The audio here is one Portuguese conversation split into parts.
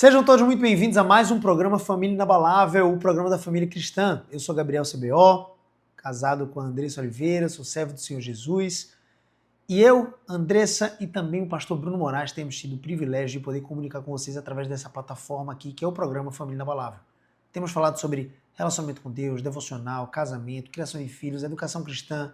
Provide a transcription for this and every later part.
Sejam todos muito bem-vindos a mais um programa Família Inabalável, o programa da família cristã. Eu sou Gabriel CBO, casado com a Andressa Oliveira, sou servo do Senhor Jesus. E eu, Andressa e também o pastor Bruno Moraes temos tido o privilégio de poder comunicar com vocês através dessa plataforma aqui, que é o programa Família Inabalável. Temos falado sobre relacionamento com Deus, devocional, casamento, criação de filhos, educação cristã,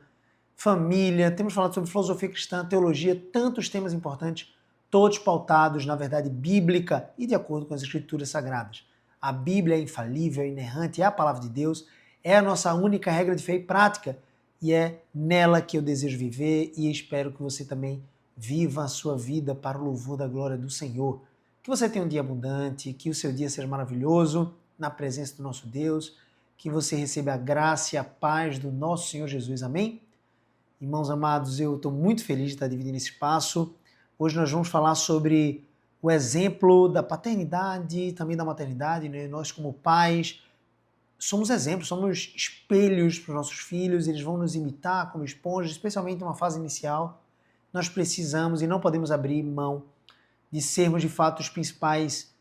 família, temos falado sobre filosofia cristã, teologia, tantos temas importantes, todos pautados na verdade bíblica e de acordo com as escrituras sagradas. A Bíblia é infalível, inerrante, é a palavra de Deus, é a nossa única regra de fé e prática, e é nela que eu desejo viver e espero que você também viva a sua vida para o louvor da glória do Senhor. Que você tenha um dia abundante, que o seu dia seja maravilhoso na presença do nosso Deus, que você receba a graça e a paz do nosso Senhor Jesus. Amém? Irmãos amados, eu estou muito feliz de estar dividindo esse espaço. Hoje nós vamos falar sobre o exemplo da paternidade e também da maternidade, né? Nós como pais somos exemplos, somos espelhos para os nossos filhos, eles vão nos imitar como esponjas, especialmente numa fase inicial. Nós precisamos e não podemos abrir mão de sermos de fato os principais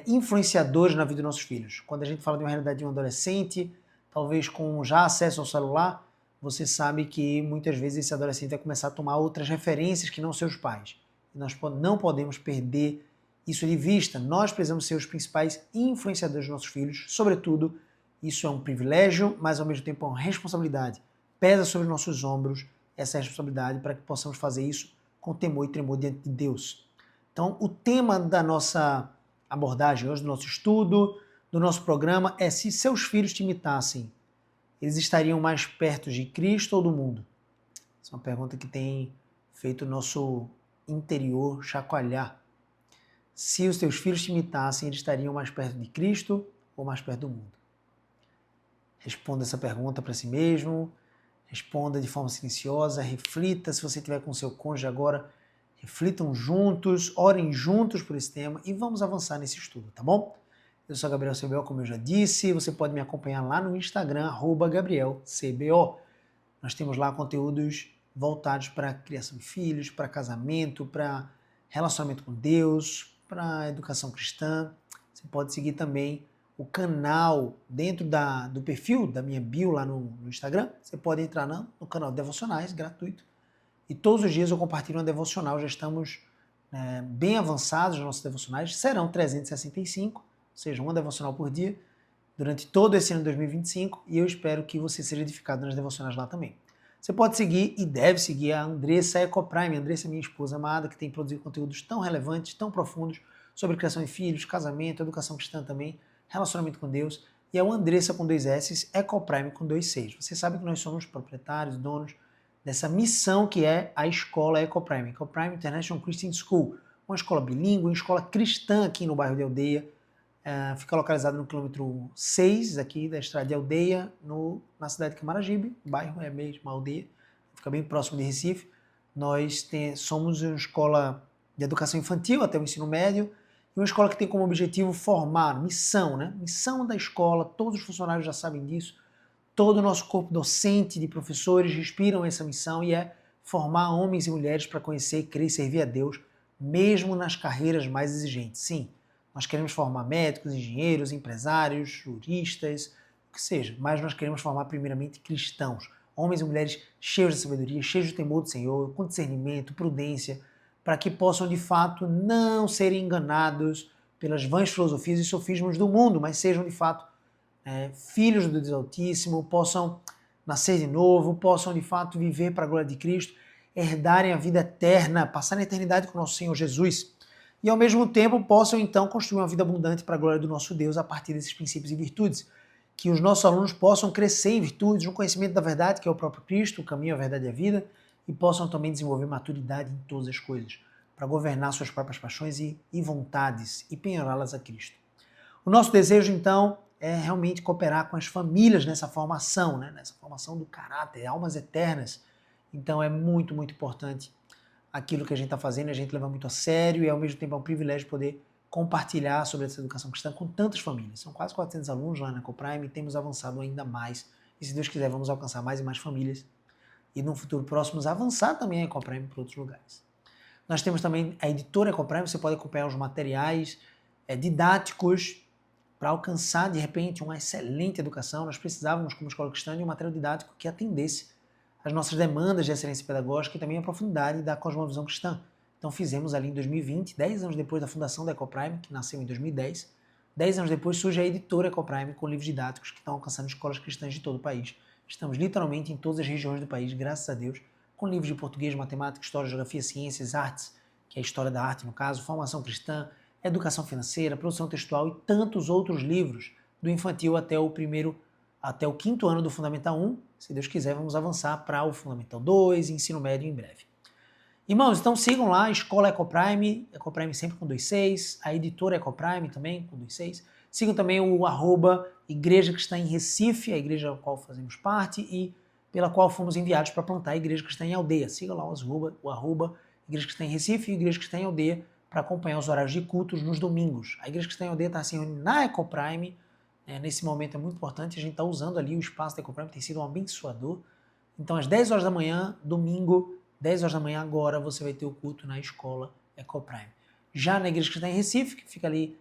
influenciadores na vida dos nossos filhos. Quando a gente fala de uma realidade de um adolescente, talvez com já acesso ao celular, você sabe que muitas vezes esse adolescente vai começar a tomar outras referências que não seus pais. E nós não podemos perder isso de vista. Nós precisamos ser os principais influenciadores dos nossos filhos. Sobretudo, isso é um privilégio, mas ao mesmo tempo é uma responsabilidade. Pesa sobre nossos ombros essa responsabilidade para que possamos fazer isso com temor e tremor diante de Deus. Então, o tema da nossa abordagem hoje, do nosso estudo, do nosso programa, é: se seus filhos te imitassem, eles estariam mais perto de Cristo ou do mundo? Essa é uma pergunta que tem feito o nosso interior chacoalhar. Se os teus filhos te imitassem, eles estariam mais perto de Cristo ou mais perto do mundo? Responda essa pergunta para si mesmo, responda de forma silenciosa, reflita. Se você estiver com seu cônjuge agora, reflitam juntos, orem juntos por esse tema e vamos avançar nesse estudo, tá bom? Eu sou Gabriel CBO, como eu já disse, você pode me acompanhar lá no Instagram, @GabrielCBO. Nós temos lá conteúdos voltados para criação de filhos, para casamento, para relacionamento com Deus, para educação cristã. Você pode seguir também o canal dentro do perfil da minha bio lá no Instagram. Você pode entrar no canal de Devocionais, gratuito. E todos os dias eu compartilho uma devocional. Já estamos bem avançados nos nossos devocionais. Serão 365, ou seja, uma devocional por dia, durante todo esse ano de 2025, e eu espero que você seja edificado nas devocionais lá também. Você pode seguir e deve seguir a Andressa Ecoprime. A Andressa é minha esposa amada, que tem produzido conteúdos tão relevantes, tão profundos, sobre criação de filhos, casamento, educação cristã também, relacionamento com Deus, e é o Andressa com 2 S, Ecoprime com 2 Cs. Você sabe que nós somos proprietários, donos dessa missão que é a escola Ecoprime, Ecoprime International Christian School, uma escola bilíngue, uma escola cristã aqui no bairro de Aldeia. Fica localizado no quilômetro 6 aqui da estrada de Aldeia, na cidade de Camaragibe. O bairro é mesmo Aldeia, fica bem próximo de Recife. Nós somos uma escola de educação infantil até o ensino médio, e uma escola que tem como objetivo formar, missão, né? Missão da escola, todos os funcionários já sabem disso, todo o nosso corpo docente de professores respiram essa missão, e é formar homens e mulheres para conhecer, crer e servir a Deus, mesmo nas carreiras mais exigentes. Sim, nós queremos formar médicos, engenheiros, empresários, juristas, o que seja, mas nós queremos formar primeiramente cristãos, homens e mulheres cheios de sabedoria, cheios de temor do Senhor, com discernimento, prudência, para que possam de fato não serem enganados pelas vãs filosofias e sofismas do mundo, mas sejam de fato filhos do Deus Altíssimo, possam nascer de novo, possam de fato viver para a glória de Cristo, herdarem a vida eterna, passar a eternidade com o nosso Senhor Jesus, e ao mesmo tempo possam então construir uma vida abundante para a glória do nosso Deus a partir desses princípios e virtudes. Que os nossos alunos possam crescer em virtudes, no conhecimento da verdade, que é o próprio Cristo, o caminho, a verdade e a vida, e possam também desenvolver maturidade em todas as coisas, para governar suas próprias paixões e vontades e penhorá-las a Cristo. O nosso desejo, então, é realmente cooperar com as famílias nessa formação, né? Nessa formação do caráter, almas eternas. Então é muito, muito importante aquilo que a gente está fazendo, a gente leva muito a sério, e ao mesmo tempo é um privilégio poder compartilhar sobre essa educação cristã com tantas famílias. São quase 400 alunos lá na Ecoprime e temos avançado ainda mais. E se Deus quiser, vamos alcançar mais e mais famílias. E no futuro próximo, avançar também a Ecoprime para outros lugares. Nós temos também a editora Ecoprime, você pode acompanhar os materiais didáticos para alcançar, de repente, uma excelente educação. Nós precisávamos, como escola cristã, de um material didático que atendesse às nossas demandas de excelência pedagógica e também a profundidade da cosmovisão cristã. Então fizemos ali em 2020, 10 anos depois da fundação da Ecoprime, que nasceu em 2010, 10 anos depois surge a editora Ecoprime com livros didáticos que estão alcançando escolas cristãs de todo o país. Estamos literalmente em todas as regiões do país, graças a Deus, com livros de português, matemática, história, geografia, ciências, artes, que é a história da arte no caso, formação cristã, educação financeira, produção textual e tantos outros livros, do infantil até o quinto ano do Fundamental 1. Se Deus quiser, vamos avançar para o Fundamental 2 e ensino médio em breve. Irmãos, então sigam lá, Escola Ecoprime, Ecoprime sempre com 26, a editora Ecoprime também com 26. Sigam também o @Igreja Cristã em Recife, a igreja da qual fazemos parte e pela qual fomos enviados para plantar a Igreja Cristã em Aldeia. Siga lá o arroba Igreja Cristã em Recife e Igreja Cristã em Aldeia para acompanhar os horários de cultos nos domingos. A Igreja Cristã em Aldeia está se reunindo na Ecoprime. Nesse momento é muito importante, a gente está usando ali o espaço da Ecoprime, tem sido um abençoador. Então às 10 horas da manhã, domingo, 10 horas da manhã agora, você vai ter o culto na escola Ecoprime. Já na Igreja Cristã em Recife, que fica ali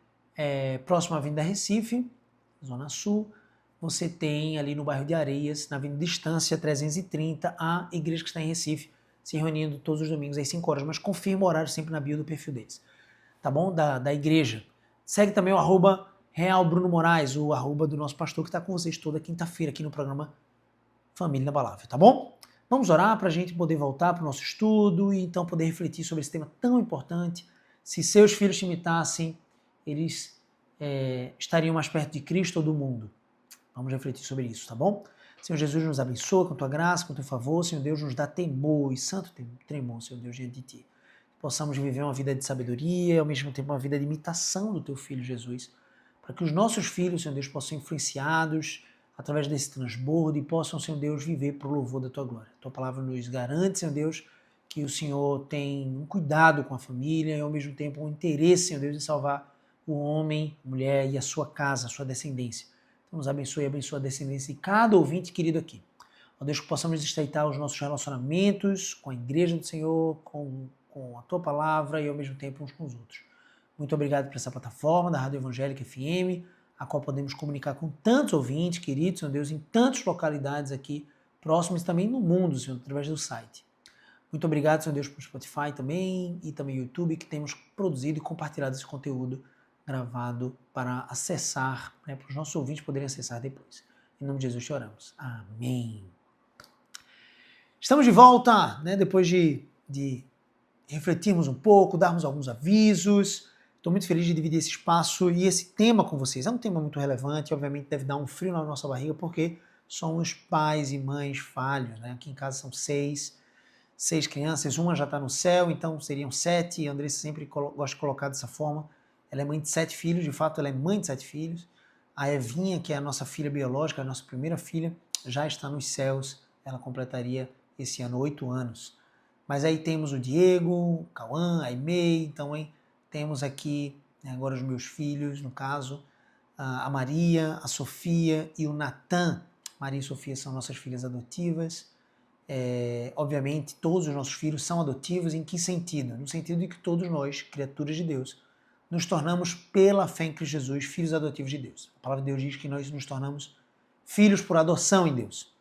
próximo à Avenida Recife, Zona Sul, você tem ali no bairro de Areias, na Avenida Distância 330, a Igreja Cristã em Recife, se reunindo todos os domingos às 5 horas, mas confirma o horário sempre na bio do perfil deles, tá bom? Da igreja. Segue também o arroba Real Bruno Moraes, o arroba do nosso pastor que está com vocês toda quinta-feira aqui no programa Família Inabalável, tá bom? Vamos orar para a gente poder voltar para o nosso estudo e então poder refletir sobre esse tema tão importante. Se seus filhos te imitassem, eles estariam mais perto de Cristo ou do mundo? Vamos refletir sobre isso, tá bom? Senhor Jesus, nos abençoa com tua graça, com teu favor. Senhor Deus, nos dá temor e santo tremor, Senhor Deus, diante de ti. Possamos viver uma vida de sabedoria e ao mesmo tempo uma vida de imitação do teu Filho Jesus, para que os nossos filhos, Senhor Deus, possam ser influenciados através desse transbordo e possam, Senhor Deus, viver para o louvor da tua glória. Tua palavra nos garante, Senhor Deus, que o Senhor tem um cuidado com a família e ao mesmo tempo um interesse, Senhor Deus, em salvar o homem, a mulher e a sua casa, a sua descendência. Então nos abençoe e abençoe a descendência de cada ouvinte querido aqui. Ó Deus, que possamos estreitar os nossos relacionamentos com a igreja do Senhor, com a tua palavra e ao mesmo tempo uns com os outros. Muito obrigado por essa plataforma da Rádio Evangélica FM, a qual podemos comunicar com tantos ouvintes queridos, Senhor Deus, em tantas localidades aqui próximas e também no mundo, Senhor, através do site. Muito obrigado, Senhor Deus, por Spotify também e também YouTube, que temos produzido e compartilhado esse conteúdo gravado para acessar, para os nossos ouvintes poderem acessar depois. Em nome de Jesus te oramos. Amém. Estamos de volta, depois de refletirmos um pouco, darmos alguns avisos. Estou muito feliz de dividir esse espaço e esse tema com vocês. É um tema muito relevante, obviamente deve dar um frio na nossa barriga, porque somos pais e mães falhos. Aqui em casa são seis crianças, uma já está no céu, então seriam 7, a Andressa sempre gosta de colocar dessa forma. Ela é mãe de 7 filhos, de fato ela é mãe de 7 filhos. A Evinha, que é a nossa filha biológica, a nossa primeira filha, já está nos céus, ela completaria esse ano 8 anos. Mas aí temos o Diego, o Cauã, a Aimee, então temos aqui agora os meus filhos, no caso, a Maria, a Sofia e o Natan. Maria e Sofia são nossas filhas adotivas. Obviamente, todos os nossos filhos são adotivos. Em que sentido? No sentido de que todos nós, criaturas de Deus, nos tornamos, pela fé em Cristo Jesus, filhos adotivos de Deus. A palavra de Deus diz que nós nos tornamos filhos por adoção em Deus.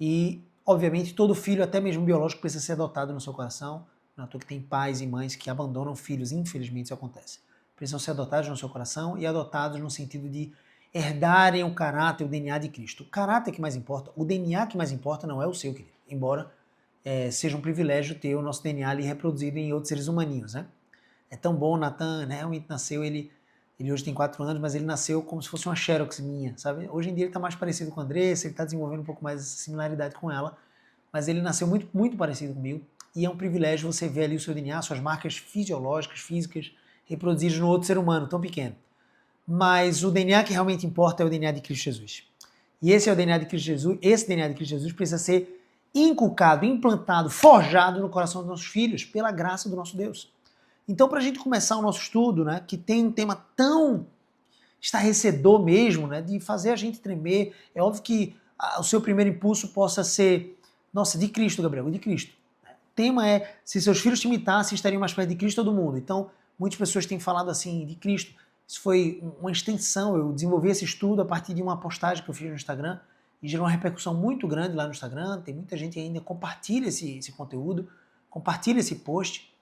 E, obviamente, todo filho, até mesmo biológico, precisa ser adotado no seu coração. Não é à toa que tem pais e mães que abandonam filhos, infelizmente isso acontece. Precisam ser adotados no seu coração e adotados no sentido de herdarem o caráter, o DNA de Cristo. O caráter que mais importa, o DNA que mais importa não é o seu, querido. Embora seja um privilégio ter o nosso DNA ali reproduzido em outros seres humaninhos, É tão bom, o Natan, realmente nasceu, ele hoje tem 4 anos, mas ele nasceu como se fosse uma xerox minha, sabe? Hoje em dia ele está mais parecido com a Andressa, ele está desenvolvendo um pouco mais essa similaridade com ela, mas ele nasceu muito, muito parecido comigo, e é um privilégio você ver ali o seu DNA, suas marcas fisiológicas, físicas, reproduzidas no outro ser humano, tão pequeno. Mas o DNA que realmente importa é o DNA de Cristo Jesus. E esse é o DNA de Cristo Jesus, esse DNA de Cristo Jesus precisa ser inculcado, implantado, forjado no coração dos nossos filhos, pela graça do nosso Deus. Então, para a gente começar o nosso estudo, que tem um tema tão estarrecedor mesmo, de fazer a gente tremer, é óbvio que o seu primeiro impulso possa ser, nossa, de Cristo, Gabriel, de Cristo. O tema é, se seus filhos te imitassem, estariam mais perto de Cristo ou do mundo. Então, muitas pessoas têm falado assim, de Cristo. Isso foi uma extensão, eu desenvolvi esse estudo a partir de uma postagem que eu fiz no Instagram e gerou uma repercussão muito grande lá no Instagram. Tem muita gente que ainda compartilha esse conteúdo, compartilha esse post.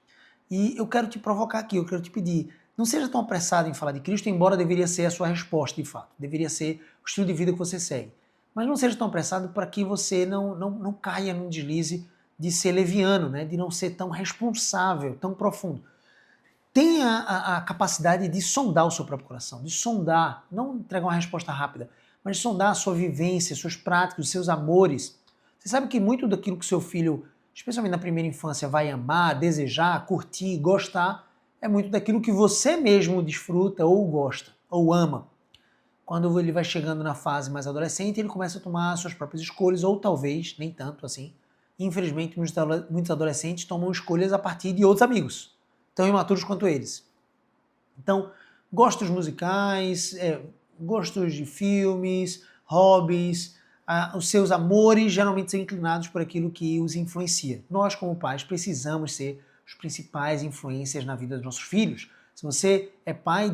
E eu quero te provocar aqui, eu quero te pedir, não seja tão apressado em falar de Cristo, embora deveria ser a sua resposta de fato, deveria ser o estilo de vida que você segue. Mas não seja tão apressado para que você não caia num deslize de ser leviano, né? De não ser tão responsável, tão profundo. Tenha a capacidade de sondar o seu próprio coração, de sondar, não entregar uma resposta rápida, mas de sondar a sua vivência, suas práticas, os seus amores. Você sabe que muito daquilo que seu filho, especialmente na primeira infância, vai amar, desejar, curtir, gostar, é muito daquilo que você mesmo desfruta ou gosta, ou ama. Quando ele vai chegando na fase mais adolescente, ele começa a tomar suas próprias escolhas, ou talvez, nem tanto assim. Infelizmente, muitos adolescentes tomam escolhas a partir de outros amigos, tão imaturos quanto eles. Então, gostos musicais, gostos de filmes, hobbies, os seus amores geralmente são inclinados por aquilo que os influencia. Nós, como pais, precisamos ser os principais influências na vida dos nossos filhos. Se você é pai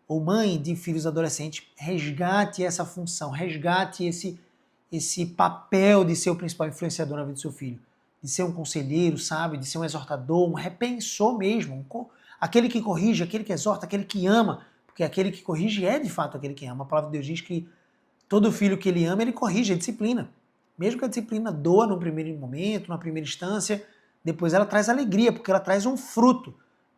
ou mãe de filhos adolescentes, resgate essa função, resgate esse papel de ser o principal influenciador na vida do seu filho, de ser um conselheiro, sabe, de ser um exortador, um repensor mesmo, aquele que corrige, aquele que exorta, aquele que ama, porque aquele que corrige é de fato aquele que ama. A palavra de Deus diz que todo filho que ele ama, ele corrige, ele disciplina. Mesmo que a disciplina doa num primeiro momento, numa primeira instância, depois ela traz alegria, porque ela traz um fruto.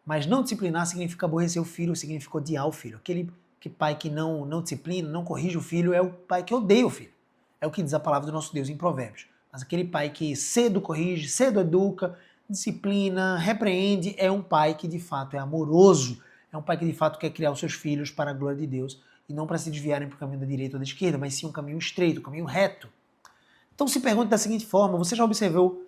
Mas não disciplinar significa aborrecer o filho, significa odiar o filho. Aquele pai que não disciplina, não corrige o filho, é o pai que odeia o filho. É o que diz a palavra do nosso Deus em Provérbios. Mas aquele pai que cedo corrige, cedo educa, disciplina, repreende, é um pai que de fato é amoroso, é um pai que de fato quer criar os seus filhos para a glória de Deus e não para se desviarem para o caminho da direita ou da esquerda, mas sim um caminho estreito, um caminho reto. Então se pergunte da seguinte forma: você já observou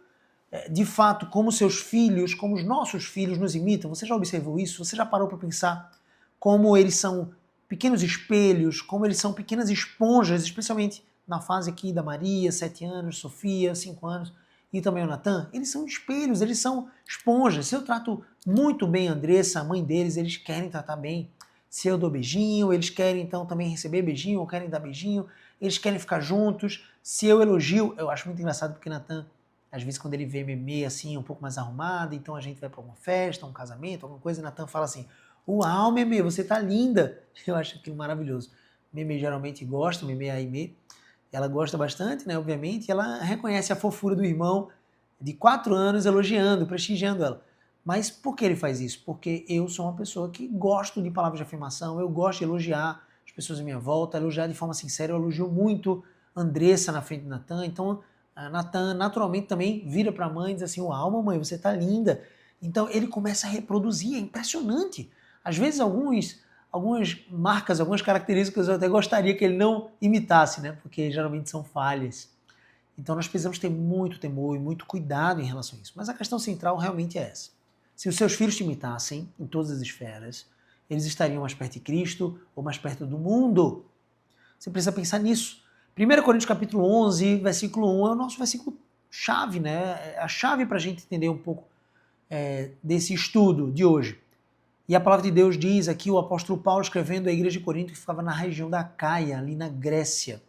de fato como seus filhos, como os nossos filhos nos imitam? Você já observou isso? Você já parou para pensar como eles são pequenos espelhos, como eles são pequenas esponjas, especialmente na fase aqui da Maria, 7 anos, Sofia, 5 anos, e também o Natan? Eles são espelhos, eles são esponjas. Se eu trato muito bem a Andressa, a mãe deles, eles querem tratar bem. Se eu dou beijinho, eles querem então também receber beijinho, ou querem dar beijinho, eles querem ficar juntos. Se eu elogio, eu acho muito engraçado porque Natan, às vezes quando ele vê Memê assim, um pouco mais arrumada, então a gente vai para uma festa, um casamento, alguma coisa, e Natan fala assim: uau, Memê, você tá linda. Eu acho aquilo maravilhoso. Memê geralmente gosta, Memê é a Aimee, ela gosta bastante, né, obviamente, e ela reconhece a fofura do irmão de 4 anos elogiando, prestigiando ela. Mas por que ele faz isso? Porque eu sou uma pessoa que gosto de palavras de afirmação, eu gosto de elogiar as pessoas à minha volta, elogiar de forma sincera. Eu elogio muito Andressa na frente de Natan, então a Natan naturalmente também vira para a mãe e diz assim: uau, mamãe, você tá linda. Então ele começa a reproduzir, é impressionante. Às vezes algumas marcas, algumas características eu até gostaria que ele não imitasse, né? Porque geralmente são falhas. Então nós precisamos ter muito temor e muito cuidado em relação a isso. Mas a questão central realmente é essa. Se os seus filhos te imitassem em todas as esferas, eles estariam mais perto de Cristo ou mais perto do mundo? Você precisa pensar nisso. 1 Coríntios capítulo 11, versículo 1 é o nosso versículo chave, né? É a chave para a gente entender um pouco desse estudo de hoje. E a palavra de Deus diz aqui, o apóstolo Paulo escrevendo à igreja de Corinto, que ficava na região da Caia, ali na Grécia.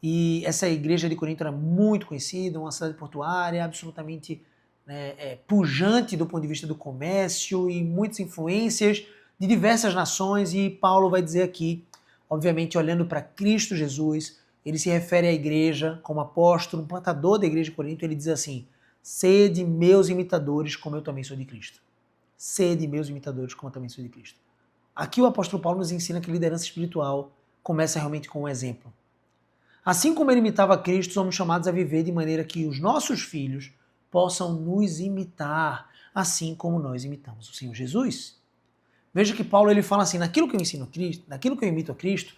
E essa igreja de Corinto era muito conhecida, uma cidade portuária, absolutamente pujante do ponto de vista do comércio e muitas influências de diversas nações. E Paulo vai dizer aqui, obviamente olhando para Cristo Jesus, ele se refere à igreja como apóstolo, um plantador da igreja de Corinto. Ele diz assim: sede meus imitadores como eu também sou de Cristo. Sede meus imitadores como eu também sou de Cristo. Aqui o apóstolo Paulo nos ensina que liderança espiritual começa realmente com um exemplo. Assim como ele imitava Cristo, somos chamados a viver de maneira que os nossos filhos possam nos imitar, assim como nós imitamos o Senhor Jesus. Veja que Paulo ele fala assim: naquilo que eu ensino a Cristo, naquilo que eu imito a Cristo,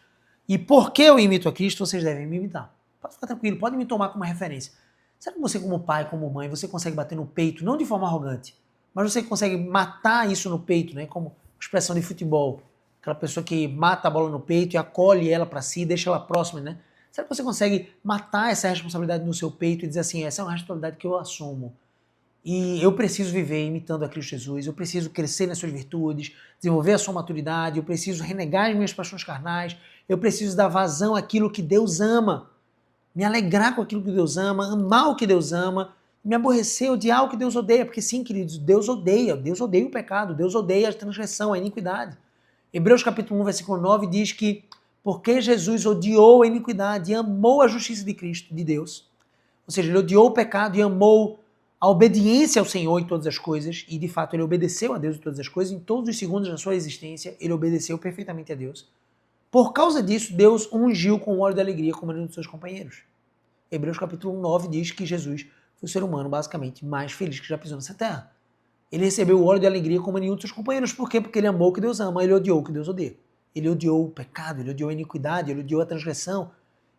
e porque eu imito a Cristo, vocês devem me imitar. Pode ficar tranquilo, pode me tomar como referência. Será que você, como pai, como mãe, você consegue bater no peito, não de forma arrogante, mas você consegue matar isso no peito, né? Como expressão de futebol, aquela pessoa que mata a bola no peito e acolhe ela para si, deixa ela próxima, né? Será que você consegue matar essa responsabilidade no seu peito e dizer assim: essa é uma responsabilidade que eu assumo? E eu preciso viver imitando a Cristo Jesus, eu preciso crescer nas suas virtudes, desenvolver a sua maturidade, eu preciso renegar as minhas paixões carnais, eu preciso dar vazão àquilo que Deus ama, me alegrar com aquilo que Deus ama, amar o que Deus ama, me aborrecer, odiar o que Deus odeia, porque sim, queridos, Deus odeia o pecado, Deus odeia a transgressão, a iniquidade. Hebreus capítulo 1, versículo 9 diz que porque Jesus odiou a iniquidade e amou a justiça de Cristo, de Deus, ou seja, ele odiou o pecado e amou a obediência ao Senhor em todas as coisas, e de fato ele obedeceu a Deus em todas as coisas, em todos os segundos da sua existência, ele obedeceu perfeitamente a Deus. Por causa disso, Deus ungiu com óleo de alegria como um dos seus companheiros. Hebreus capítulo 9 diz que Jesus foi o ser humano, basicamente, mais feliz que já pisou nessa terra. Ele recebeu o óleo de alegria como nenhum dos seus companheiros. Por quê? Porque ele amou o que Deus ama, ele odiou o que Deus odeia. Ele odiou o pecado, ele odiou a iniquidade, ele odiou a transgressão.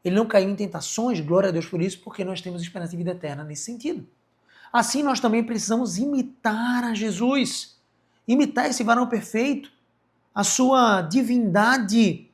Ele não caiu em tentações, glória a Deus por isso, porque nós temos esperança de vida eterna nesse sentido. Assim, nós também precisamos imitar a Jesus. Imitar esse varão perfeito, a sua divindade,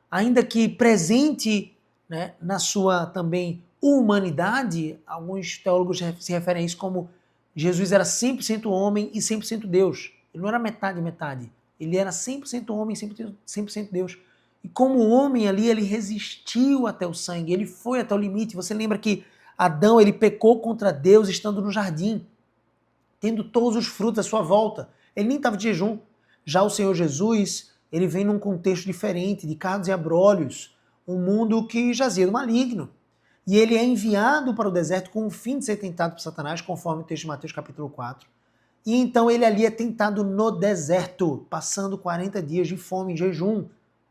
ainda que presente, né, na sua também humanidade. Alguns teólogos se referem a isso como Jesus era 100% homem e 100% Deus. Ele não era metade. Ele era 100% homem e 100% Deus. E como homem ali, ele resistiu até o sangue, ele foi até o limite. Você lembra que Adão, ele pecou contra Deus estando no jardim, tendo todos os frutos à sua volta. Ele nem estava de jejum. Já o Senhor Jesus, ele vem num contexto diferente, de cardos e abrolhos, um mundo que jazia do maligno. E ele é enviado para o deserto com o fim de ser tentado por Satanás, conforme o texto de Mateus capítulo 4. E então ele ali é tentado no deserto, passando 40 dias de fome em jejum.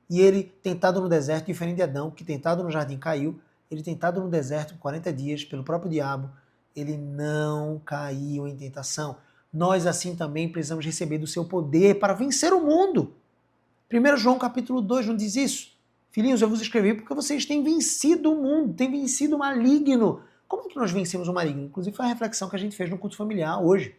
E ele, tentado no deserto, diferente de Adão, que tentado no jardim caiu, ele tentado no deserto 40 dias pelo próprio diabo, ele não caiu em tentação. Nós assim também precisamos receber do seu poder para vencer o mundo. 1 João capítulo 2 não diz isso? Filhinhos, eu vos escrevi porque vocês têm vencido o mundo, têm vencido o maligno. Como é que nós vencemos o maligno? Inclusive foi a reflexão que a gente fez no culto familiar hoje.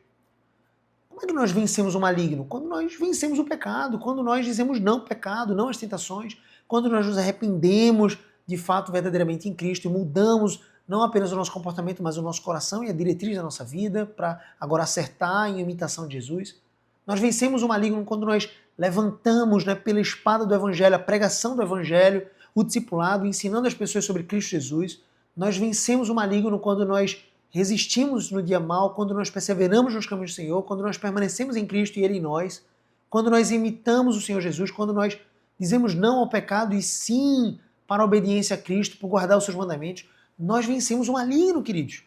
Como é que nós vencemos o maligno? Quando nós vencemos o pecado, quando nós dizemos não ao pecado, não às tentações, quando nós nos arrependemos de fato verdadeiramente em Cristo e mudamos não apenas o nosso comportamento, mas o nosso coração e a diretriz da nossa vida para agora acertar em imitação de Jesus. Nós vencemos o maligno quando nós levantamos, né, pela espada do Evangelho, a pregação do Evangelho, o discipulado, ensinando as pessoas sobre Cristo Jesus. Nós vencemos o maligno quando nós resistimos no dia mau, quando nós perseveramos nos caminhos do Senhor, quando nós permanecemos em Cristo e Ele em nós, quando nós imitamos o Senhor Jesus, quando nós dizemos não ao pecado e sim para a obediência a Cristo, por guardar os seus mandamentos, nós vencemos o maligno, queridos.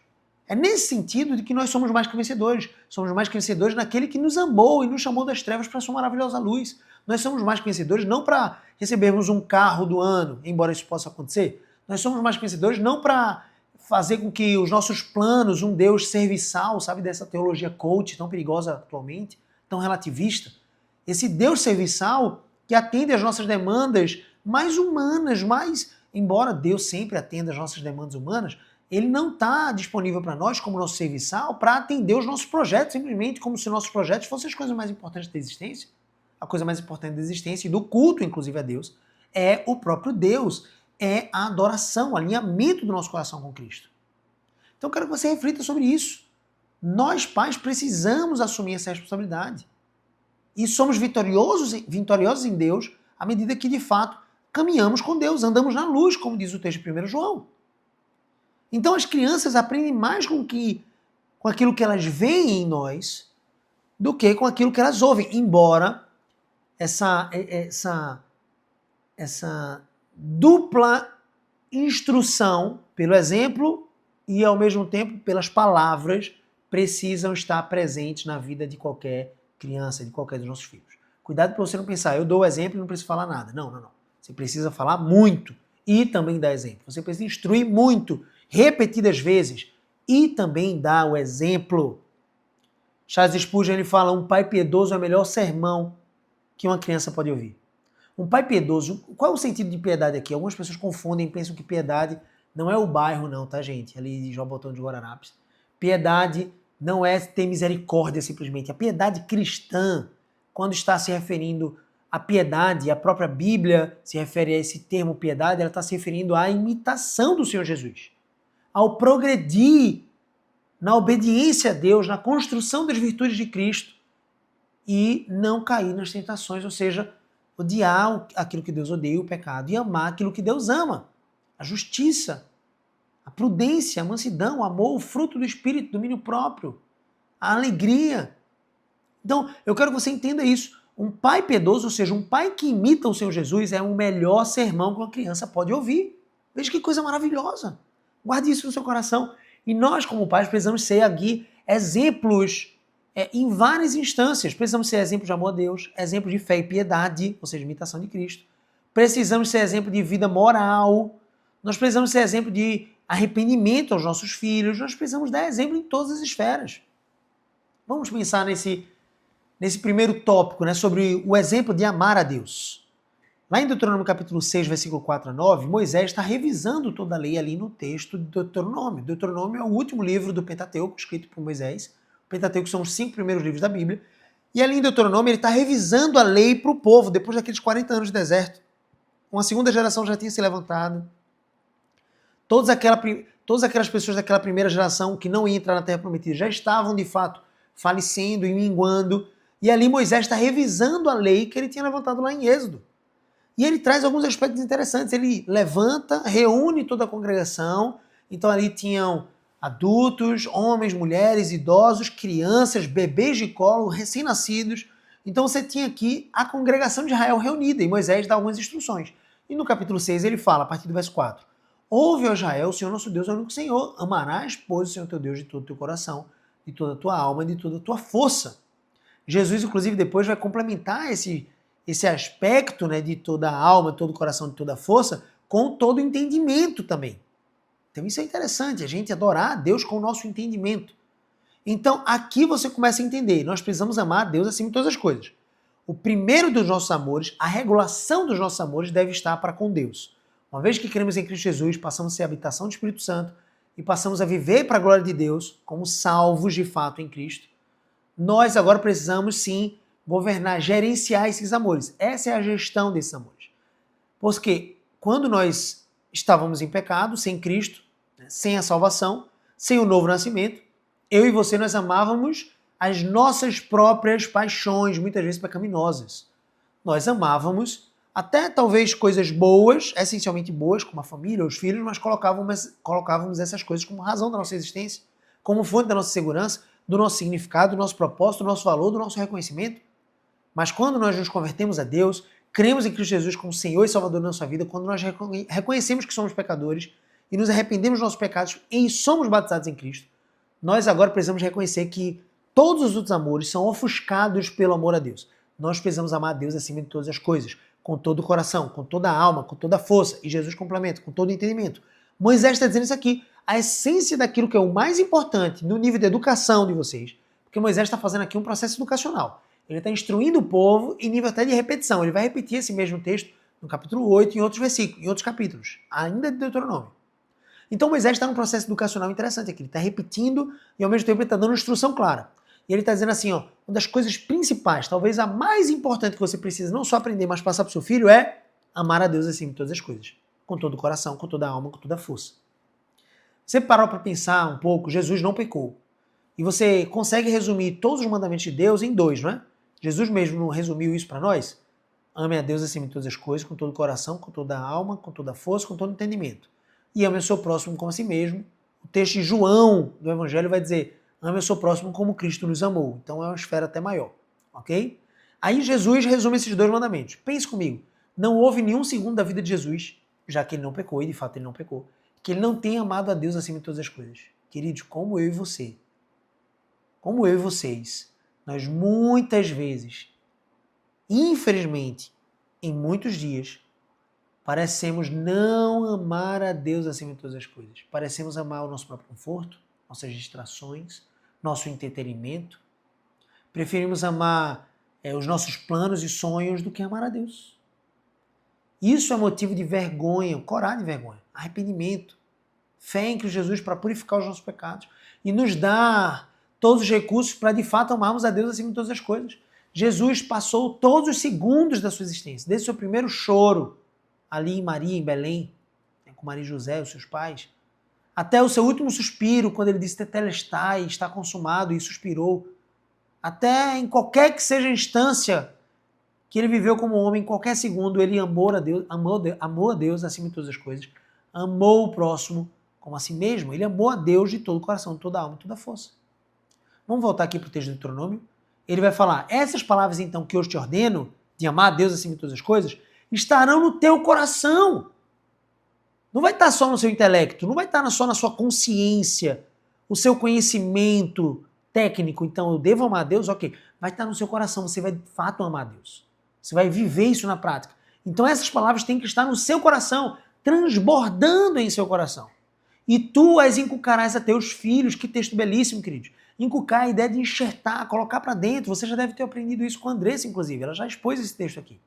É nesse sentido de que nós somos mais que vencedores. Somos mais que vencedores naquele que nos amou e nos chamou das trevas para a sua maravilhosa luz. Nós somos mais que vencedores não para recebermos um carro do ano, embora isso possa acontecer. Nós somos mais que vencedores não para fazer com que os nossos planos, um Deus serviçal, sabe, dessa teologia coach tão perigosa atualmente, tão relativista. Esse Deus serviçal que atende às nossas demandas mais humanas, embora Deus sempre atenda às nossas demandas humanas, ele não está disponível para nós, como nosso serviçal, para atender os nossos projetos, simplesmente como se nossos projetos fossem as coisas mais importantes da existência. A coisa mais importante da existência e do culto, inclusive, a Deus, é o próprio Deus, é a adoração, o alinhamento do nosso coração com Cristo. Então eu quero que você reflita sobre isso. Nós, pais, precisamos assumir essa responsabilidade. E somos vitoriosos em Deus à medida que, de fato, caminhamos com Deus, andamos na luz, como diz o texto de 1 João. Então as crianças aprendem mais com aquilo que elas veem em nós do que com aquilo que elas ouvem, embora essa dupla instrução pelo exemplo e ao mesmo tempo pelas palavras precisam estar presentes na vida de qualquer criança, de qualquer dos nossos filhos. Cuidado para você não pensar, eu dou o exemplo e não preciso falar nada. Não. Você precisa falar muito e também dar exemplo. Você precisa instruir muito, repetidas vezes, e também dar o exemplo. Charles Spurgeon, ele fala, um pai piedoso é o melhor sermão que uma criança pode ouvir. Um pai piedoso, qual é o sentido de piedade aqui? Algumas pessoas confundem, pensam que piedade não é o bairro não, tá gente? Ali de João Botão de Guararapes. Piedade não é ter misericórdia simplesmente. A piedade cristã, quando está se referindo à piedade, a própria Bíblia se refere a esse termo piedade, ela está se referindo à imitação do Senhor Jesus. Ao progredir na obediência a Deus, na construção das virtudes de Cristo e não cair nas tentações, ou seja, odiar aquilo que Deus odeia, o pecado, e amar aquilo que Deus ama, a justiça, a prudência, a mansidão, o amor, o fruto do Espírito, domínio próprio, a alegria. Então, eu quero que você entenda isso. Um pai piedoso, ou seja, um pai que imita o Senhor Jesus, é o melhor sermão que uma criança pode ouvir. Veja que coisa maravilhosa. Guarde isso no seu coração. E nós, como pais, precisamos ser aqui exemplos em várias instâncias. Precisamos ser exemplos de amor a Deus, exemplos de fé e piedade, ou seja, imitação de Cristo. Precisamos ser exemplo de vida moral. Nós precisamos ser exemplo de arrependimento aos nossos filhos. Nós precisamos dar exemplo em todas as esferas. Vamos pensar nesse primeiro tópico, né, sobre o exemplo de amar a Deus. Lá em Deuteronômio capítulo 6, versículo 4 a 9, Moisés está revisando toda a lei ali no texto de Deuteronômio. Deuteronômio é o último livro do Pentateuco, escrito por Moisés. O Pentateuco são os 5 primeiros livros da Bíblia. E ali em Deuteronômio ele está revisando a lei para o povo, depois daqueles 40 anos de deserto. Uma segunda geração já tinha se levantado. Todas aquelas pessoas daquela primeira geração que não iam entrar na Terra Prometida já estavam, de fato, falecendo e minguando. E ali Moisés está revisando a lei que ele tinha levantado lá em Êxodo. E ele traz alguns aspectos interessantes. Ele levanta, reúne toda a congregação. Então ali tinham adultos, homens, mulheres, idosos, crianças, bebês de colo, recém-nascidos. Então você tinha aqui a congregação de Israel reunida e Moisés dá algumas instruções. E no capítulo 6 ele fala, a partir do verso 4, ouve, ó Israel, o Senhor nosso Deus é o único Senhor. Amarás, pois, o Senhor teu Deus de todo o teu coração, de toda a tua alma, de toda a tua força. Jesus, inclusive, depois vai complementar esse aspecto, né, de toda a alma, de todo o coração, de toda a força, com todo o entendimento também. Então isso é interessante, a gente adorar a Deus com o nosso entendimento. Então aqui você começa a entender, nós precisamos amar a Deus acima de todas as coisas. O primeiro dos nossos amores, a regulação dos nossos amores deve estar para com Deus. Uma vez que cremos em Cristo Jesus, passamos a ser a habitação do Espírito Santo e passamos a viver para a glória de Deus, como salvos de fato em Cristo, nós agora precisamos sim governar, gerenciar esses amores. Essa é a gestão desses amores. Porque quando nós estávamos em pecado, sem Cristo, sem a salvação, sem o novo nascimento, eu e você nós amávamos as nossas próprias paixões, muitas vezes pecaminosas. Nós amávamos até talvez coisas boas, essencialmente boas, como a família, os filhos, mas colocávamos essas coisas como razão da nossa existência, como fonte da nossa segurança, do nosso significado, do nosso propósito, do nosso valor, do nosso reconhecimento. Mas quando nós nos convertemos a Deus, cremos em Cristo Jesus como Senhor e Salvador da nossa vida, quando nós reconhecemos que somos pecadores e nos arrependemos dos nossos pecados e somos batizados em Cristo, nós agora precisamos reconhecer que todos os outros amores são ofuscados pelo amor a Deus. Nós precisamos amar a Deus acima de todas as coisas, com todo o coração, com toda a alma, com toda a força. E Jesus complementa, com todo o entendimento. Moisés está dizendo isso aqui, a essência daquilo que é o mais importante no nível de educação de vocês, porque Moisés está fazendo aqui um processo educacional. Ele está instruindo o povo em nível até de repetição. Ele vai repetir esse mesmo texto no capítulo 8, em outros versículos, em outros capítulos, ainda de Deuteronômio. Então Moisés está num processo educacional interessante aqui. Ele está repetindo e ao mesmo tempo ele está dando uma instrução clara. E ele está dizendo assim, ó, uma das coisas principais, talvez a mais importante que você precisa não só aprender, mas passar para o seu filho é amar a Deus acima de todas as coisas. Com todo o coração, com toda a alma, com toda a força. Você parou para pensar um pouco, Jesus não pecou. E você consegue resumir todos os mandamentos de Deus em 2, não é? Jesus mesmo não resumiu isso para nós? Ame a Deus acima de todas as coisas, com todo o coração, com toda a alma, com toda a força, com todo o entendimento. E ame o seu próximo como a si mesmo. O texto de João do Evangelho vai dizer, ame o seu próximo como Cristo nos amou. Então é uma esfera até maior, ok? Aí Jesus resume esses 2 mandamentos. Pense comigo, não houve nenhum segundo da vida de Jesus, já que ele não pecou, e de fato ele não pecou, que ele não tenha amado a Deus acima de todas as coisas. Queridos, como eu e você, como eu e vocês, nós muitas vezes, infelizmente, em muitos dias, parecemos não amar a Deus acima de todas as coisas. Parecemos amar o nosso próprio conforto, nossas distrações, nosso entretenimento. Preferimos amar os nossos planos e sonhos do que amar a Deus. Isso é motivo de vergonha, coragem de vergonha, arrependimento, fé em Cristo Jesus para purificar os nossos pecados e nos dar todos os recursos para de fato amarmos a Deus acima de todas as coisas. Jesus passou todos os segundos da sua existência, desde o seu primeiro choro, ali em Maria, em Belém, com Maria e José, os seus pais, até o seu último suspiro, quando ele disse tetelestai, está consumado, e suspirou, até em qualquer que seja a instância que ele viveu como homem, em qualquer segundo, ele amou a Deus acima de todas as coisas, amou o próximo como a si mesmo, ele amou a Deus de todo o coração, de toda a alma, de toda a força. Vamos voltar aqui para o texto do Deuteronômio. Ele vai falar, essas palavras então que hoje te ordeno, de amar a Deus acima de todas as coisas, estarão no teu coração. Não vai estar só no seu intelecto, não vai estar só na sua consciência, o seu conhecimento técnico. Então, eu devo amar a Deus? Ok. Vai estar no seu coração, você vai de fato amar a Deus. Você vai viver isso na prática. Então, essas palavras têm que estar no seu coração, transbordando em seu coração. E tu as inculcarás a teus filhos. Que texto belíssimo, queridos. Inculcar a ideia de enxertar, colocar para dentro. Você já deve ter aprendido isso com a Andressa, inclusive. Ela já expôs esse texto aqui.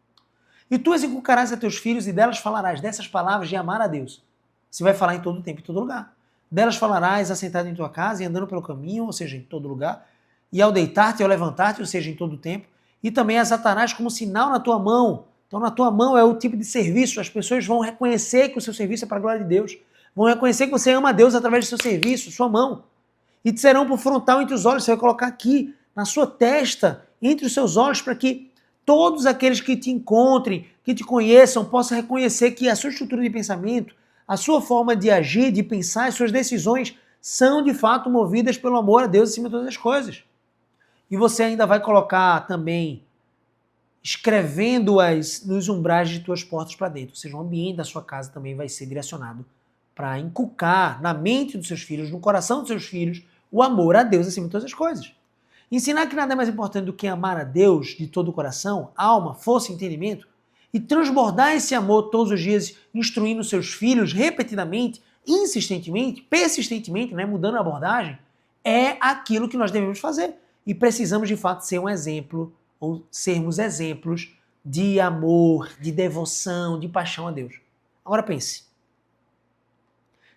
E tu as inculcarás a teus filhos e delas falarás, dessas palavras de amar a Deus. Você vai falar em todo tempo, em todo lugar. Delas falarás assentado em tua casa e andando pelo caminho, ou seja, em todo lugar. E ao deitar-te e ao levantar-te, ou seja, em todo tempo. E também as atarás como sinal na tua mão. Então, na tua mão é o tipo de serviço. As pessoas vão reconhecer que o seu serviço é para a glória de Deus. Vão reconhecer que você ama a Deus através do seu serviço, sua mão. E te serão por frontal entre os olhos. Você vai colocar aqui, na sua testa, entre os seus olhos, para que todos aqueles que te encontrem, que te conheçam, possam reconhecer que a sua estrutura de pensamento, a sua forma de agir, de pensar, as suas decisões são de fato movidas pelo amor a Deus acima de todas as coisas. E você ainda vai colocar também, escrevendo-as nos umbrais de tuas portas para dentro. Ou seja, o ambiente da sua casa também vai ser direcionado para inculcar na mente dos seus filhos, no coração dos seus filhos, o amor a Deus acima de todas as coisas. Ensinar que nada é mais importante do que amar a Deus de todo o coração, alma, força e entendimento, e transbordar esse amor todos os dias, instruindo seus filhos repetidamente, insistentemente, persistentemente, né, mudando a abordagem, é aquilo que nós devemos fazer. E precisamos, de fato, ser um exemplo, ou sermos exemplos de amor, de devoção, de paixão a Deus. Agora pense.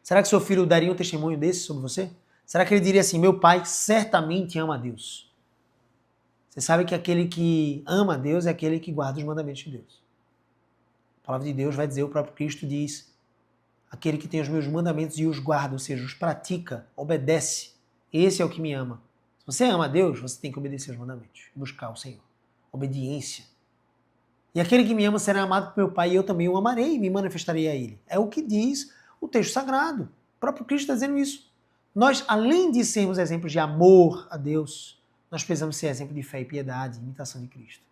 Será que seu filho daria um testemunho desse sobre você? Será que ele diria assim, meu pai certamente ama a Deus? Você sabe que aquele que ama a Deus é aquele que guarda os mandamentos de Deus. A palavra de Deus vai dizer, o próprio Cristo diz, aquele que tem os meus mandamentos e os guarda, ou seja, os pratica, obedece, esse é o que me ama. Se você ama a Deus, você tem que obedecer os mandamentos, buscar o Senhor. Obediência. E aquele que me ama será amado por meu Pai e eu também o amarei e me manifestarei a ele. É o que diz o texto sagrado. O próprio Cristo está dizendo isso. Nós, além de sermos exemplos de amor a Deus, nós precisamos ser exemplo de fé e piedade, imitação de Cristo.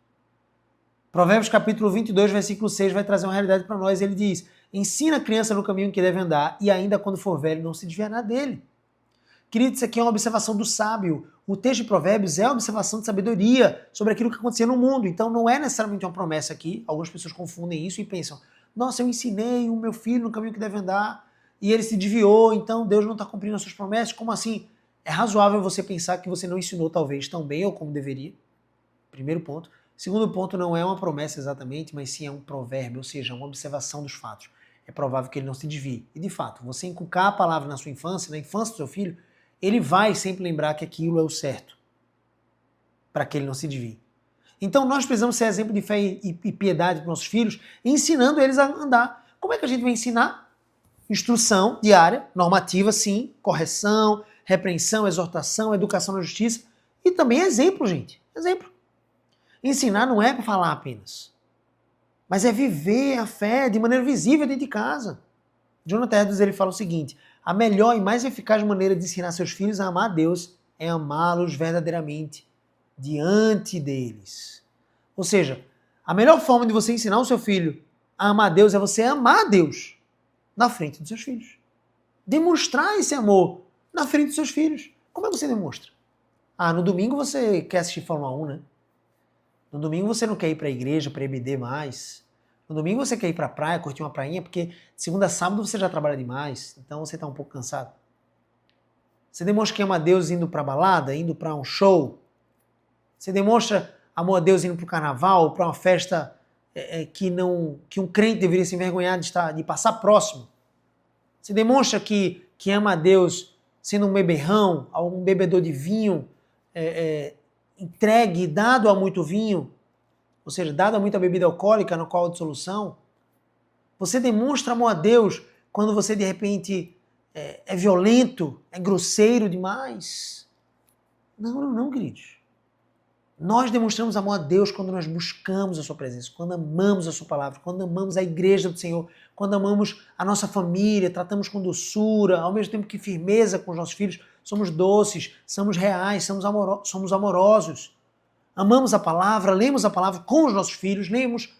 Provérbios capítulo 22, versículo 6 vai trazer uma realidade para nós. Ele diz, ensina a criança no caminho que deve andar e ainda quando for velho não se desviará dele. Querido, isso aqui é uma observação do sábio. O texto de Provérbios é uma observação de sabedoria sobre aquilo que acontecia no mundo. Então não é necessariamente uma promessa aqui. Algumas pessoas confundem isso e pensam, nossa, eu ensinei o meu filho no caminho que deve andar e ele se desviou, então Deus não está cumprindo as suas promessas. Como assim? É razoável você pensar que você não ensinou talvez tão bem ou como deveria. Primeiro ponto. Segundo ponto, não é uma promessa exatamente, mas sim é um provérbio, ou seja, uma observação dos fatos. É provável que ele não se desvie. E de fato, você inculcar a palavra na sua infância, na infância do seu filho, ele vai sempre lembrar que aquilo é o certo, para que ele não se desvie. Então nós precisamos ser exemplo de fé e piedade para nossos filhos, ensinando eles a andar. Como é que a gente vai ensinar? Instrução diária, normativa sim, correção, repreensão, exortação, educação na justiça e também exemplo, gente. Exemplo. Ensinar não é para falar apenas, mas é viver a fé de maneira visível dentro de casa. Jonathan Edwards ele fala o seguinte, a melhor e mais eficaz maneira de ensinar seus filhos a amar a Deus é amá-los verdadeiramente diante deles. Ou seja, a melhor forma de você ensinar o seu filho a amar a Deus é você amar a Deus na frente dos seus filhos. Demonstrar esse amor na frente dos seus filhos. Como é que você demonstra? Ah, no domingo você quer assistir Fórmula 1, né? No domingo você não quer ir para a igreja, para EBD mais. No domingo você quer ir para a praia, curtir uma prainha, porque de segunda a sábado você já trabalha demais, então você está um pouco cansado. Você demonstra que ama a Deus indo para a balada, indo para um show. Você demonstra amor a Deus indo para o carnaval, para uma festa que um crente deveria se envergonhar de passar próximo. Você demonstra que ama a Deus sendo um beberrão, um bebedor de vinho, entregue, dado a muito vinho, ou seja, dado a muita bebida alcoólica no qual há dissolução. Você demonstra amor a Deus quando você de repente é violento, é grosseiro demais. Não, queridos. Nós demonstramos amor a Deus quando nós buscamos a sua presença, quando amamos a sua palavra, quando amamos a igreja do Senhor, quando amamos a nossa família, tratamos com doçura, ao mesmo tempo que firmeza com os nossos filhos, somos doces, somos reais, somos amorosos. Amamos a palavra, lemos a palavra com os nossos filhos, lemos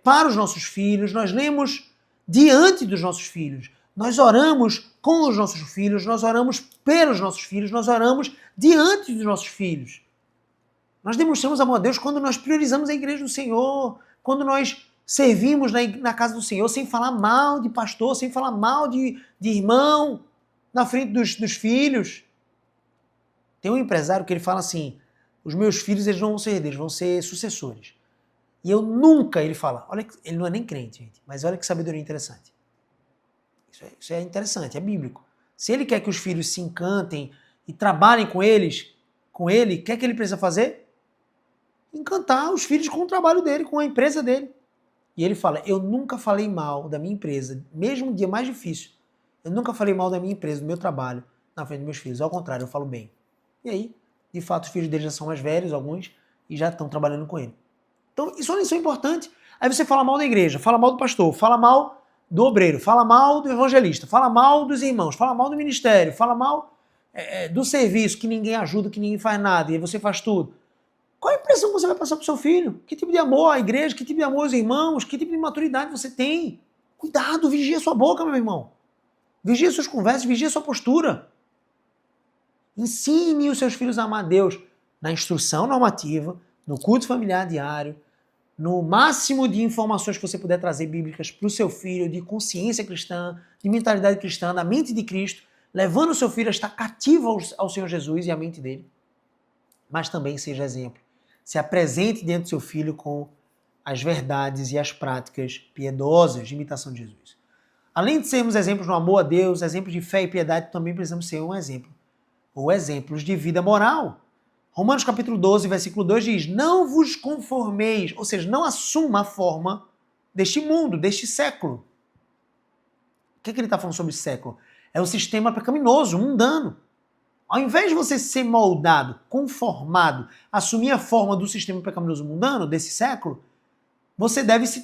para os nossos filhos, nós lemos diante dos nossos filhos, nós oramos com os nossos filhos, nós oramos pelos nossos filhos, nós oramos diante dos nossos filhos. Nós demonstramos amor a Deus quando nós priorizamos a igreja do Senhor, quando nós servimos na casa do Senhor sem falar mal de pastor, sem falar mal de irmão na frente dos filhos. Tem um empresário que ele fala assim, os meus filhos eles não vão ser herdeiros, vão ser sucessores. E eu nunca, ele fala, olha, ele não é nem crente, gente, mas olha que sabedoria interessante. Isso é interessante, é bíblico. Se ele quer que os filhos se encantem e trabalhem com ele, o que é que ele precisa fazer? Encantar os filhos com o trabalho dele, com a empresa dele. E ele fala, eu nunca falei mal da minha empresa, mesmo no dia mais difícil, eu nunca falei mal da minha empresa, do meu trabalho, na frente dos meus filhos. Ao contrário, eu falo bem. E aí, de fato, os filhos dele já são mais velhos, alguns, e já estão trabalhando com ele. Então, isso é uma lição importante. Aí você fala mal da igreja, fala mal do pastor, fala mal do obreiro, fala mal do evangelista, fala mal dos irmãos, fala mal do ministério, fala mal do serviço, que ninguém ajuda, que ninguém faz nada, e aí você faz tudo. Qual a impressão que você vai passar para o seu filho? Que tipo de amor à igreja, que tipo de amor aos irmãos, que tipo de maturidade você tem? Cuidado, vigia sua boca, meu irmão. Vigia suas conversas, vigia sua postura. Ensine os seus filhos a amar a Deus na instrução normativa, no culto familiar diário, no máximo de informações que você puder trazer bíblicas para o seu filho, de consciência cristã, de mentalidade cristã, da mente de Cristo, levando o seu filho a estar cativo ao Senhor Jesus e à mente dele. Mas também seja exemplo. Se apresente diante do seu filho com as verdades e as práticas piedosas de imitação de Jesus. Além de sermos exemplos no amor a Deus, exemplos de fé e piedade, também precisamos ser um exemplo, ou exemplos de vida moral. Romanos capítulo 12, versículo 2 diz, não vos conformeis, ou seja, não assuma a forma deste mundo, deste século. O que ele está falando sobre século? É o sistema pecaminoso, mundano. Ao invés de você ser moldado, conformado, assumir a forma do sistema pecaminoso mundano, desse século, você deve ser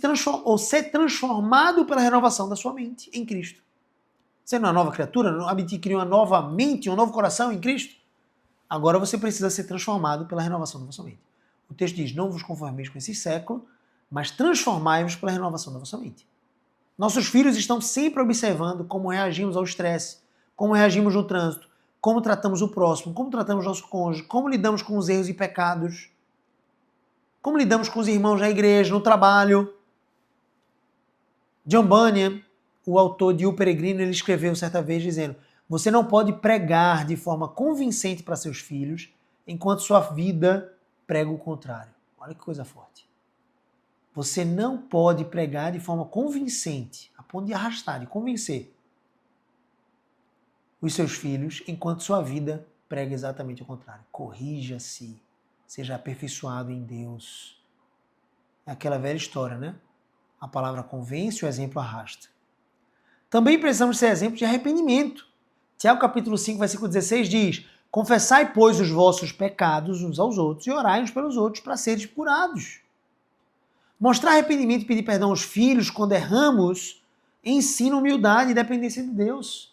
transformado pela renovação da sua mente em Cristo. Você não é uma nova criatura? Não adquiriu uma nova mente, um novo coração em Cristo? Agora você precisa ser transformado pela renovação da sua mente. O texto diz, não vos conformeis com esse século, mas transformai-vos pela renovação da vossa mente. Nossos filhos estão sempre observando como reagimos ao estresse, como reagimos no trânsito, como tratamos o próximo, como tratamos nosso cônjuge, como lidamos com os erros e pecados, como lidamos com os irmãos na igreja, no trabalho. John Bunyan, o autor de O Peregrino, ele escreveu certa vez dizendo, você não pode pregar de forma convincente para seus filhos enquanto sua vida prega o contrário. Olha que coisa forte. Você não pode pregar de forma convincente, a ponto de arrastar, de convencer os seus filhos, enquanto sua vida prega exatamente o contrário. Corrija-se, seja aperfeiçoado em Deus. É aquela velha história, né? A palavra convence, o exemplo arrasta. Também precisamos ser exemplos de arrependimento. Tiago capítulo 5, versículo 16 diz, confessai, pois, os vossos pecados uns aos outros e orai uns pelos outros para seres curados. Mostrar arrependimento e pedir perdão aos filhos quando erramos ensina humildade e dependência de Deus.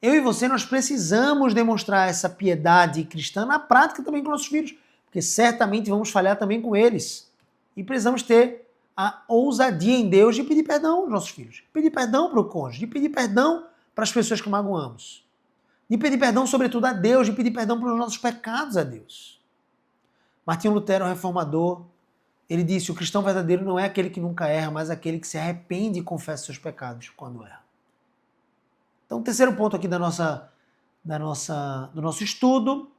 Eu e você, nós precisamos demonstrar essa piedade cristã na prática também com nossos filhos, porque certamente vamos falhar também com eles. E precisamos ter a ousadia em Deus de pedir perdão aos nossos filhos, de pedir perdão para o cônjuge, de pedir perdão para as pessoas que magoamos, de pedir perdão sobretudo a Deus, de pedir perdão pelos nossos pecados a Deus. Martinho Lutero, o reformador, ele disse, o cristão verdadeiro não é aquele que nunca erra, mas aquele que se arrepende e confessa seus pecados quando erra. Então, o terceiro ponto aqui do nosso estudo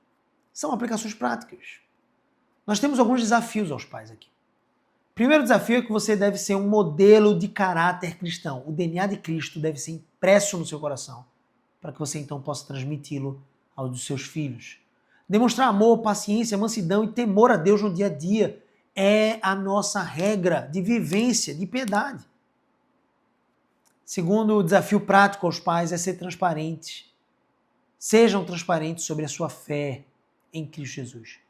são aplicações práticas. Nós temos alguns desafios aos pais aqui. O primeiro desafio é que você deve ser um modelo de caráter cristão. O DNA de Cristo deve ser impresso no seu coração, para que você então possa transmiti-lo aos dos seus filhos. Demonstrar amor, paciência, mansidão e temor a Deus no dia a dia é a nossa regra de vivência, de piedade. Segundo desafio prático aos pais é ser transparentes. Sejam transparentes sobre a sua fé em Cristo Jesus.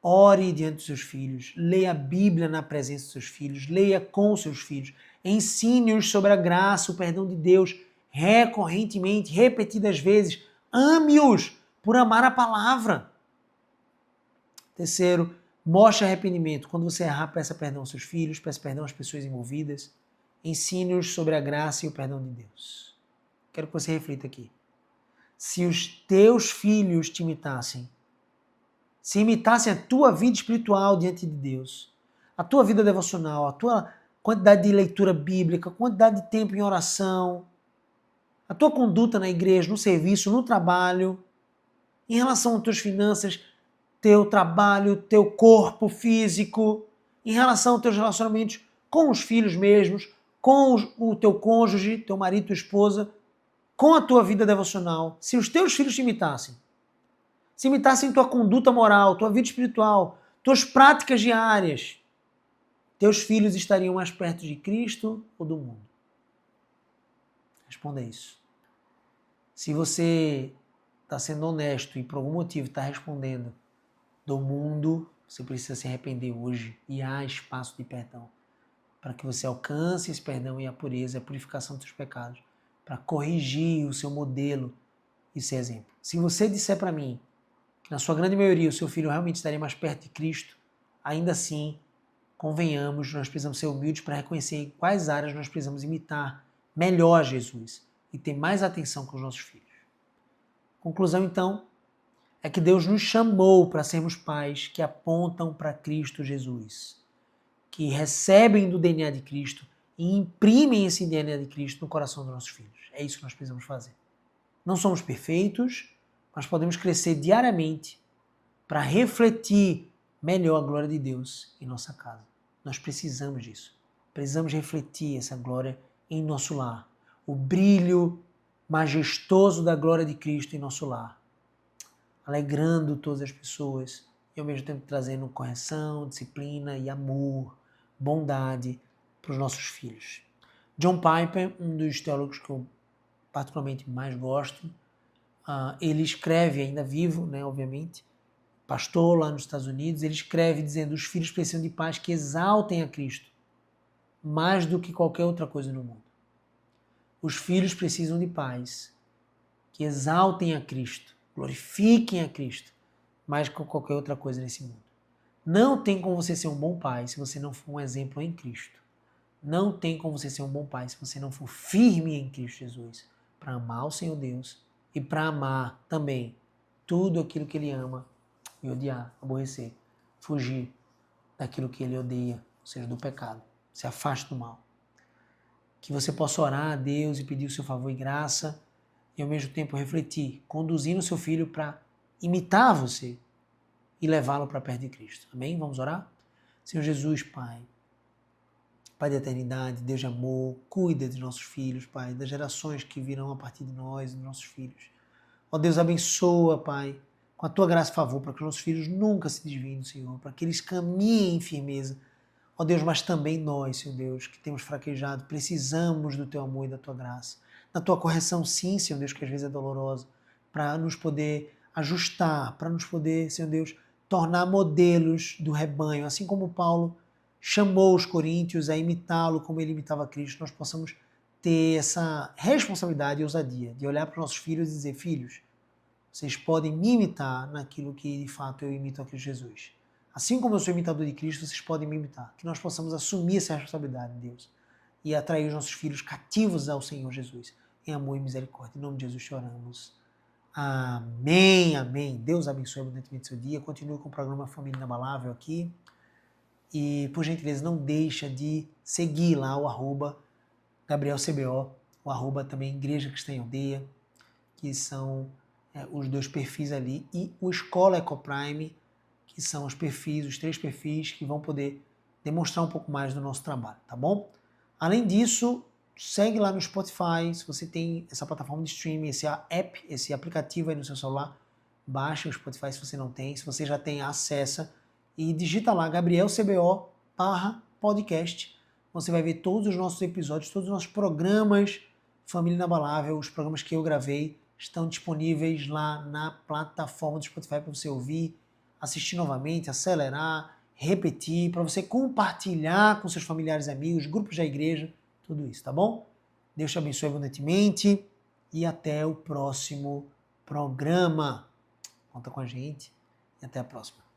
Ore diante dos seus filhos, leia a Bíblia na presença dos seus filhos, leia com os seus filhos, ensine-os sobre a graça, o perdão de Deus, recorrentemente, repetidas vezes. Ame-os por amar a palavra. Terceiro, mostre arrependimento. Quando você errar, peça perdão aos seus filhos, peça perdão às pessoas envolvidas. Ensine-os sobre a graça e o perdão de Deus. Quero que você reflita aqui. Se os teus filhos te imitassem, se imitassem a tua vida espiritual diante de Deus, a tua vida devocional, a tua quantidade de leitura bíblica, quantidade de tempo em oração, a tua conduta na igreja, no serviço, no trabalho, em relação às tuas finanças, teu trabalho, teu corpo físico, em relação aos teus relacionamentos com os filhos mesmos, com o teu cônjuge, teu marido, tua esposa, com a tua vida devocional, se os teus filhos te imitassem, se imitassem tua conduta moral, tua vida espiritual, tuas práticas diárias, teus filhos estariam mais perto de Cristo ou do mundo? Responda isso. Se você está sendo honesto e por algum motivo está respondendo do mundo, você precisa se arrepender hoje e há espaço de perdão para que você alcance esse perdão e a pureza, a purificação dos seus pecados, para corrigir o seu modelo e ser exemplo. Se você disser para mim que na sua grande maioria o seu filho realmente estaria mais perto de Cristo, ainda assim, convenhamos, nós precisamos ser humildes para reconhecer em quais áreas nós precisamos imitar melhor Jesus e ter mais atenção com os nossos filhos. Conclusão, então, é que Deus nos chamou para sermos pais que apontam para Cristo Jesus, que recebem do DNA de Cristo e imprimem esse DNA de Cristo no coração dos nossos filhos. É isso que nós precisamos fazer. Não somos perfeitos, mas podemos crescer diariamente para refletir melhor a glória de Deus em nossa casa. Nós precisamos disso. Precisamos refletir essa glória em nosso lar. O brilho majestoso da glória de Cristo em nosso lar. Alegrando todas as pessoas e ao mesmo tempo trazendo correção, disciplina e amor, bondade para os nossos filhos. John Piper, um dos teólogos que eu particularmente mais gosto, ele escreve, ainda vivo, né, obviamente, pastor lá nos Estados Unidos, ele escreve dizendo: os filhos precisam de pais que exaltem a Cristo mais do que qualquer outra coisa no mundo. Os filhos precisam de pais que exaltem a Cristo, glorifiquem a Cristo mais do que qualquer outra coisa nesse mundo. Não tem como você ser um bom pai se você não for um exemplo em Cristo. Não tem como você ser um bom pai se você não for firme em Cristo Jesus, para amar o Senhor Deus e para amar também tudo aquilo que Ele ama e odiar, aborrecer, fugir daquilo que Ele odeia, ou seja, do pecado. Se afaste do mal. Que você possa orar a Deus e pedir o seu favor e graça e ao mesmo tempo refletir, conduzindo o seu filho para imitar você e levá-lo para perto de Cristo. Amém? Vamos orar? Senhor Jesus, Pai, Pai da eternidade, Deus de amor, cuida dos nossos filhos, Pai, das gerações que virão a partir de nós e dos nossos filhos. Ó Deus, abençoa, Pai, com a Tua graça e favor, para que os nossos filhos nunca se desviem do Senhor, para que eles caminhem em firmeza. Ó Deus, mas também nós, Senhor Deus, que temos fraquejado, precisamos do Teu amor e da Tua graça. Da Tua correção, sim, Senhor Deus, que às vezes é dolorosa, para nos poder ajustar, para nos poder, Senhor Deus, tornar modelos do rebanho, assim como Paulo chamou os coríntios a imitá-lo como ele imitava Cristo, nós possamos ter essa responsabilidade e ousadia de olhar para os nossos filhos e dizer: filhos, vocês podem me imitar naquilo que de fato eu imito a Cristo Jesus. Assim como eu sou imitador de Cristo, vocês podem me imitar. Que nós possamos assumir essa responsabilidade, Deus, e atrair os nossos filhos cativos ao Senhor Jesus, em amor e misericórdia. Em nome de Jesus te oramos. Amém, amém. Deus abençoe abundantemente seu dia. Continue com o programa Família Inabalável aqui. E, por gentileza, não deixa de seguir lá o @GabrielCBO, o também Igreja Cristã em Aldeia, que são os dois perfis ali, e o Escola Ecoprime, que são os perfis, os 3 perfis que vão poder demonstrar um pouco mais do nosso trabalho, tá bom? Além disso, segue lá no Spotify, se você tem essa plataforma de streaming, esse app, esse aplicativo aí no seu celular, baixa o Spotify se você não tem, se você já tem, acessa e digita lá GabrielCBO/podcast. você vai ver todos os nossos episódios, todos os nossos programas Família Inabalável, os programas que eu gravei, estão disponíveis lá na plataforma do Spotify para você ouvir, assistir novamente, acelerar, repetir, para você compartilhar com seus familiares e amigos, grupos da igreja, tudo isso, tá bom? Deus te abençoe abundantemente e até o próximo programa. Conta com a gente e até a próxima.